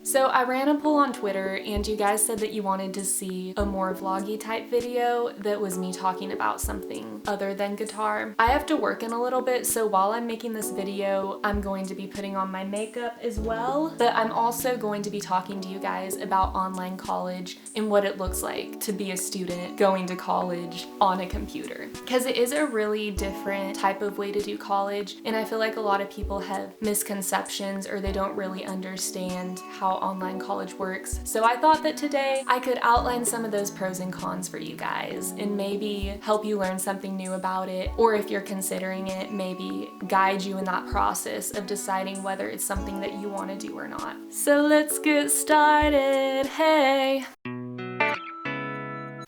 So I ran a poll on Twitter and you guys said that you wanted to see a more vloggy type video that was me talking about something other than guitar. I have to work in a little bit, so while I'm making this video, I'm going to be putting on my makeup as well, but I'm also going to be talking to you guys about online college and what it looks like to be a student going to college on a computer. Because it is a really different type of way to do college, and I feel like a lot of people have misconceptions or they don't really understand how online college works. So I thought that today I could outline some of those pros and cons for you guys and maybe help you learn something new about it, or if you're considering it, maybe guide you in that process of deciding whether it's something that you want to do or not. So let's get started. Hey!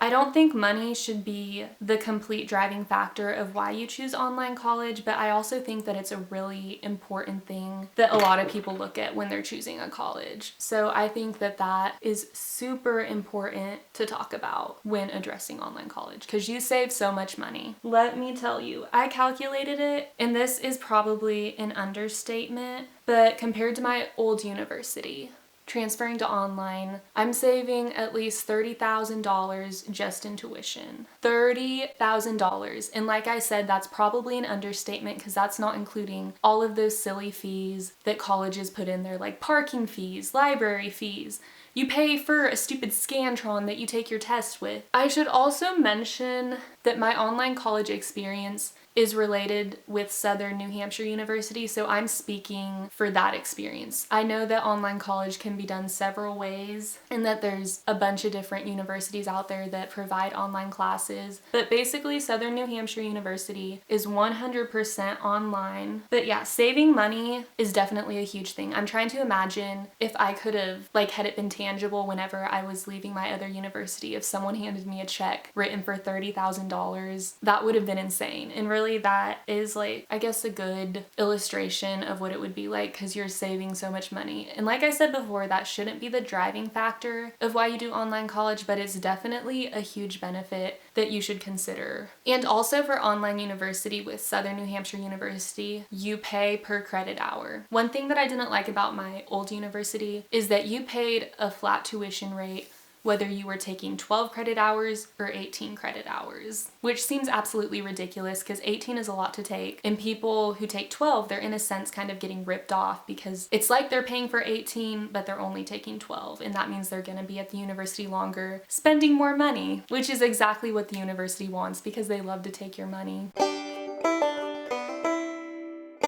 I don't think money should be the complete driving factor of why you choose online college, but I also think that it's a really important thing that a lot of people look at when they're choosing a college. So I think that that is super important to talk about when addressing online college because you save so much money. Let me tell you, I calculated it, and this is probably an understatement, but compared to my old university, transferring to online, I'm saving at least $30,000 just in tuition. $30,000. And like I said, that's probably an understatement because that's not including all of those silly fees that colleges put in there, like parking fees, library fees. You pay for a stupid Scantron that you take your test with. I should also mention that my online college experience is related with Southern New Hampshire University, so I'm speaking for that experience. I know that online college can be done several ways and that there's a bunch of different universities out there that provide online classes, but basically Southern New Hampshire University is 100% online. But yeah, saving money is definitely a huge thing. I'm trying to imagine if I could have, had it been tangible whenever I was leaving my other university, if someone handed me a check written for $30,000, that would have been insane. And really that is I guess a good illustration of what it would be like because you're saving so much money. And like I said before, that shouldn't be the driving factor of why you do online college, but it's definitely a huge benefit that you should consider. And also for online university with Southern New Hampshire University, you pay per credit hour. One thing that I didn't like about my old university is that you paid a flat tuition rate whether you were taking 12 credit hours or 18 credit hours, which seems absolutely ridiculous because 18 is a lot to take. And people who take 12, they're in a sense kind of getting ripped off because it's like they're paying for 18, but they're only taking 12. And that means they're going to be at the university longer, spending more money, which is exactly what the university wants because they love to take your money.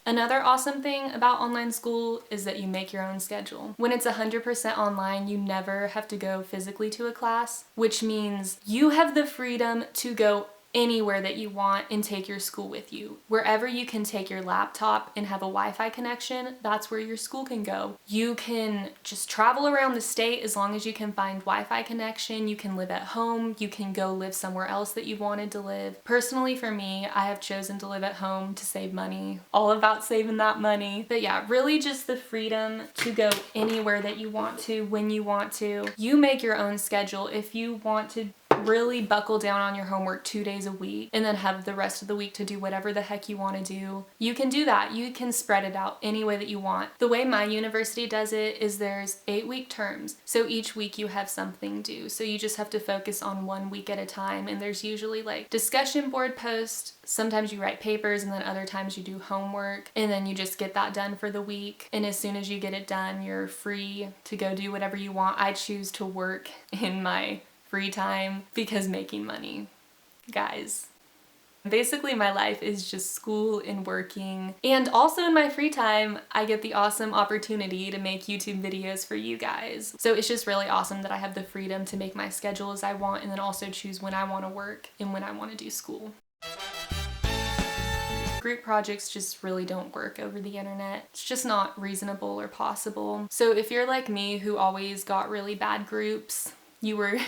Another awesome thing about online school is that you make your own schedule. When it's 100% online, you never have to go physically to a class, which means you have the freedom to go anywhere that you want and take your school with you. Wherever you can take your laptop and have a Wi-Fi connection, that's where your school can go. You can just travel around the state as long as you can find Wi-Fi connection. You can live at home. You can go live somewhere else that you wanted to live. Personally, for me, I have chosen to live at home to save money. All about saving that money. But yeah, really just the freedom to go anywhere that you want to, when you want to. You make your own schedule. If you want to really buckle down on your homework 2 days a week and then have the rest of the week to do whatever the heck you want to do, you can do that. You can spread it out any way that you want. The way my university does it is there's 8-week terms. So each week you have something due. So you just have to focus on 1 week at a time. And there's usually discussion board posts. Sometimes you write papers and then other times you do homework and then you just get that done for the week. And as soon as you get it done, you're free to go do whatever you want. I choose to work in my free time because making money, guys. Basically, my life is just school and working. And also in my free time, I get the awesome opportunity to make YouTube videos for you guys. So it's just really awesome that I have the freedom to make my schedule as I want and then also choose when I want to work and when I want to do school. Group projects just really don't work over the internet. It's just not reasonable or possible. So if you're like me who always got really bad groups, you were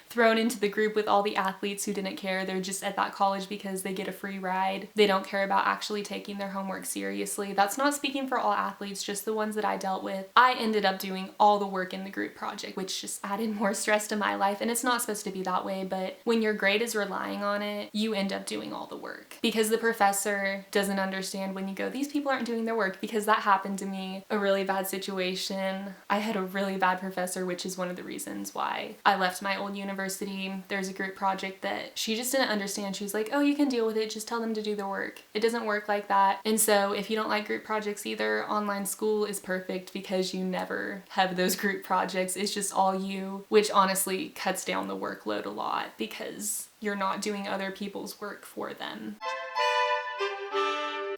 thrown into the group with all the athletes who didn't care. They're just at that college because they get a free ride. They don't care about actually taking their homework seriously. That's not speaking for all athletes, just the ones that I dealt with. I ended up doing all the work in the group project, which just added more stress to my life. And it's not supposed to be that way, but when your grade is relying on it, you end up doing all the work because the professor doesn't understand when you go, these people aren't doing their work, because that happened to me. A really bad situation. I had a really bad professor, which is one of the reasons why I left my old university. There's a group project that she just didn't understand. She was like, oh, you can deal with it. Just tell them to do their work. It doesn't work like that. And so if you don't like group projects either, online school is perfect because you never have those group projects. It's just all you, which honestly cuts down the workload a lot because you're not doing other people's work for them.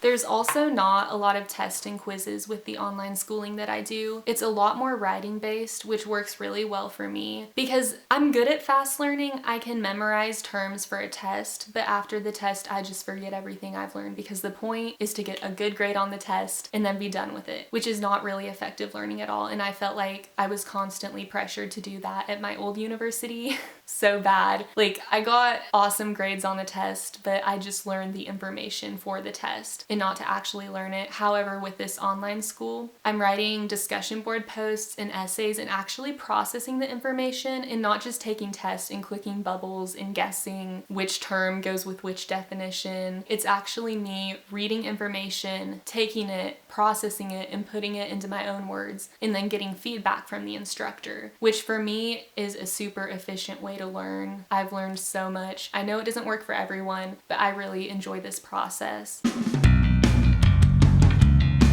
There's also not a lot of tests and quizzes with the online schooling that I do. It's a lot more writing based, which works really well for me because I'm good at fast learning. I can memorize terms for a test, but after the test, I just forget everything I've learned because the point is to get a good grade on the test and then be done with it, which is not really effective learning at all. And I felt like I was constantly pressured to do that at my old university. So bad. Like, I got awesome grades on the test, but I just learned the information for the test and not to actually learn it. However, with this online school, I'm writing discussion board posts and essays and actually processing the information and not just taking tests and clicking bubbles and guessing which term goes with which definition. It's actually me reading information, taking it, processing it, and putting it into my own words, and then getting feedback from the instructor, which for me is a super efficient way to learn. I've learned so much. I know it doesn't work for everyone, but I really enjoy this process.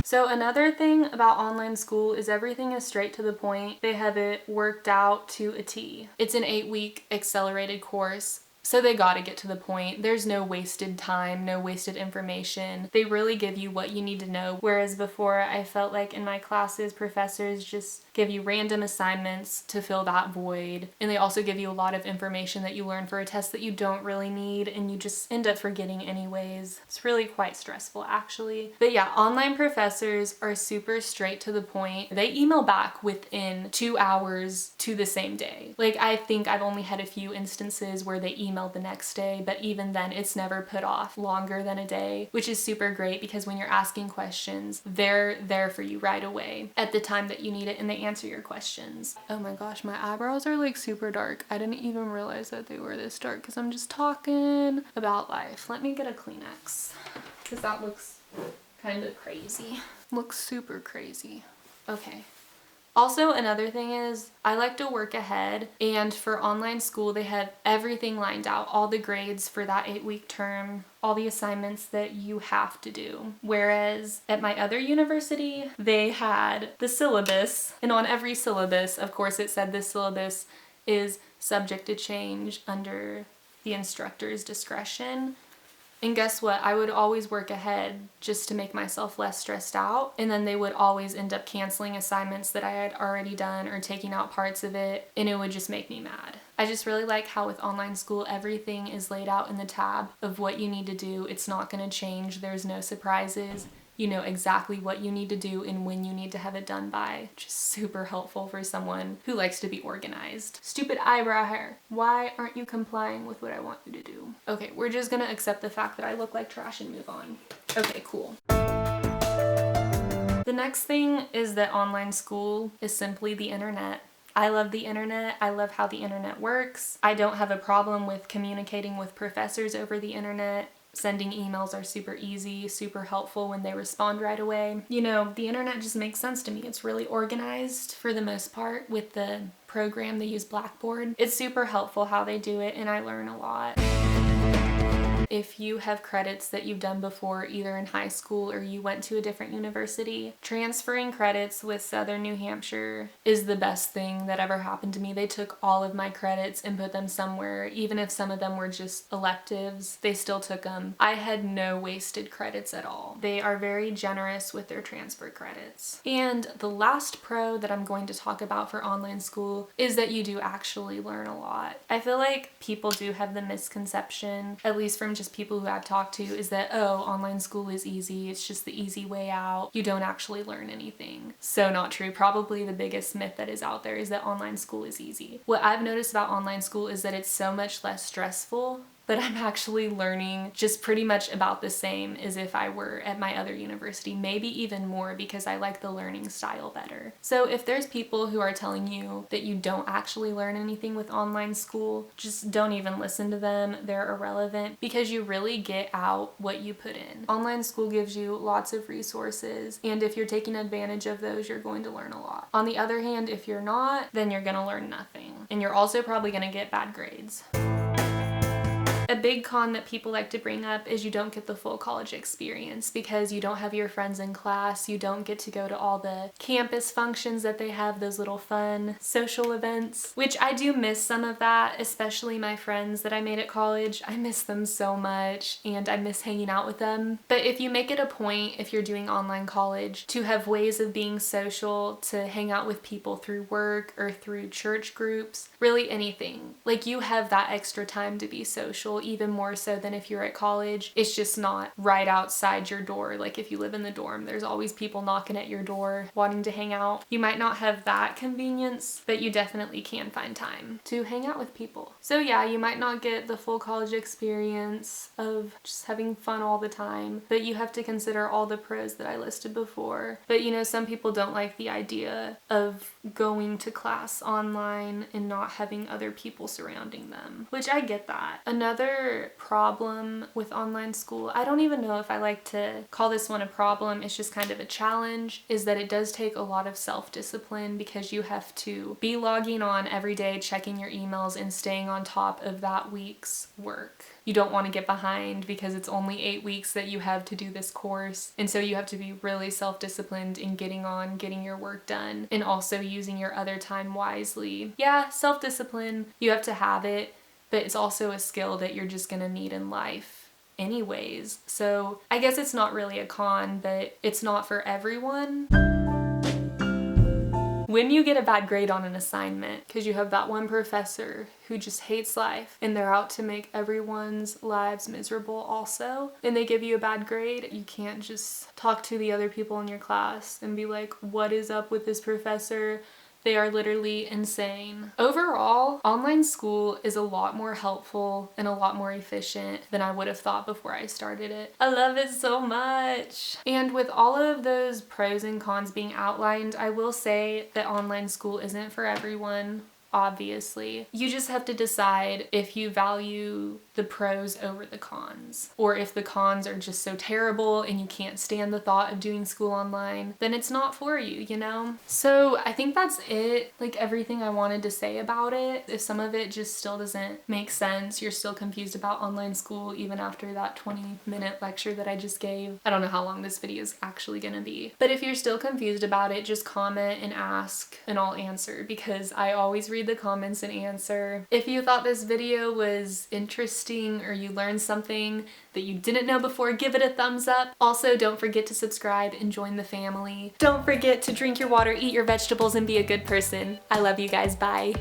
So another thing about online school is everything is straight to the point. They have it worked out to a T. It's an 8-week accelerated course. So they gotta get to the point. There's no wasted time, no wasted information. They really give you what you need to know. Whereas before, I felt like in my classes, professors just give you random assignments to fill that void. And they also give you a lot of information that you learn for a test that you don't really need and you just end up forgetting anyways. It's really quite stressful actually. But yeah, online professors are super straight to the point. They email back within 2 hours to the same day. Like, I think I've only had a few instances where they email the next day, but even then it's never put off longer than a day, which is super great because when you're asking questions, they're there for you right away at the time that you need it and they answer your questions. Oh my gosh, my eyebrows are like super dark. I didn't even realize that they were this dark because I'm just talking about life. Let me get a Kleenex because that looks kind of crazy. Looks super crazy. Okay. Also, another thing is I like to work ahead, and for online school, they had everything lined out, all the grades for that 8-week term, all the assignments that you have to do. Whereas at my other university, they had the syllabus, and on every syllabus, of course, it said this syllabus is subject to change under the instructor's discretion. And guess what? I would always work ahead just to make myself less stressed out. And then they would always end up canceling assignments that I had already done or taking out parts of it. And it would just make me mad. I just really like how with online school, everything is laid out in the tab of what you need to do. It's not going to change. There's no surprises. You know exactly what you need to do and when you need to have it done by. Just super helpful for someone who likes to be organized. Stupid eyebrow hair. Why aren't you complying with what I want you to do? Okay, we're just gonna accept the fact that I look like trash and move on. Okay, cool. The next thing is that online school is simply the internet. I love the internet. I love how the internet works. I don't have a problem with communicating with professors over the internet. Sending emails are super easy, super helpful when they respond right away. You know, the internet just makes sense to me. It's really organized for the most part with the program. They use Blackboard. It's super helpful how they do it, and I learn a lot. If you have credits that you've done before, either in high school or you went to a different university, transferring credits with Southern New Hampshire is the best thing that ever happened to me. They took all of my credits and put them somewhere. Even if some of them were just electives, they still took them. I had no wasted credits at all. They are very generous with their transfer credits. And the last pro that I'm going to talk about for online school is that you do actually learn a lot. I feel like people do have the misconception, at least from just people who I've talked to, is that, oh, online school is easy. It's just the easy way out. You don't actually learn anything. So not true. Probably the biggest myth that is out there is that online school is easy. What I've noticed about online school is that it's so much less stressful, but I'm actually learning just pretty much about the same as if I were at my other university, maybe even more, because I like the learning style better. So if there's people who are telling you that you don't actually learn anything with online school, just don't even listen to them. They're irrelevant, because you really get out what you put in. Online school gives you lots of resources, and if you're taking advantage of those, you're going to learn a lot. On the other hand, if you're not, then you're gonna learn nothing, and you're also probably gonna get bad grades. A big con that people like to bring up is you don't get the full college experience because you don't have your friends in class, you don't get to go to all the campus functions that they have, those little fun social events, which I do miss some of that, especially my friends that I made at college. I miss them so much and I miss hanging out with them. But if you make it a point, if you're doing online college, to have ways of being social, to hang out with people through work or through church groups, really anything, like you have that extra time to be social, even more so than if you're at college. It's just not right outside your door. Like if you live in the dorm, there's always people knocking at your door wanting to hang out. You might not have that convenience, but you definitely can find time to hang out with people. So yeah, you might not get the full college experience of just having fun all the time, but you have to consider all the pros that I listed before. But you know, some people don't like the idea of going to class online and not having other people surrounding them, which I get that. Another problem with online school, I don't even know if I like to call this one a problem, it's just kind of a challenge, is that it does take a lot of self-discipline, because you have to be logging on every day, checking your emails and staying on top of that week's work. You don't want to get behind because it's only 8 weeks that you have to do this course, and so you have to be really self-disciplined in getting on, getting your work done, and also using your other time wisely. Yeah, self-discipline, you have to have it, but it's also a skill that you're just gonna need in life anyways. So I guess it's not really a con, but it's not for everyone. When you get a bad grade on an assignment, because you have that one professor who just hates life and they're out to make everyone's lives miserable also, and they give you a bad grade, you can't just talk to the other people in your class and be like, what is up with this professor? They are literally insane. Overall, online school is a lot more helpful and a lot more efficient than I would have thought before I started it. I love it so much. And with all of those pros and cons being outlined, I will say that online school isn't for everyone. Obviously, you just have to decide if you value the pros over the cons, or if the cons are just so terrible and you can't stand the thought of doing school online, then it's not for you, you know? So I think that's it, like everything I wanted to say about it. If some of it just still doesn't make sense, you're still confused about online school even after that 20-minute lecture that I just gave. I don't know how long this video is actually gonna be, but if you're still confused about it, just comment and ask and I'll answer, because I always read the comments and answer. If you thought this video was interesting or you learned something that you didn't know before, give it a thumbs up. Also, don't forget to subscribe and join the family. Don't forget to drink your water, eat your vegetables, and be a good person. I love you guys. Bye.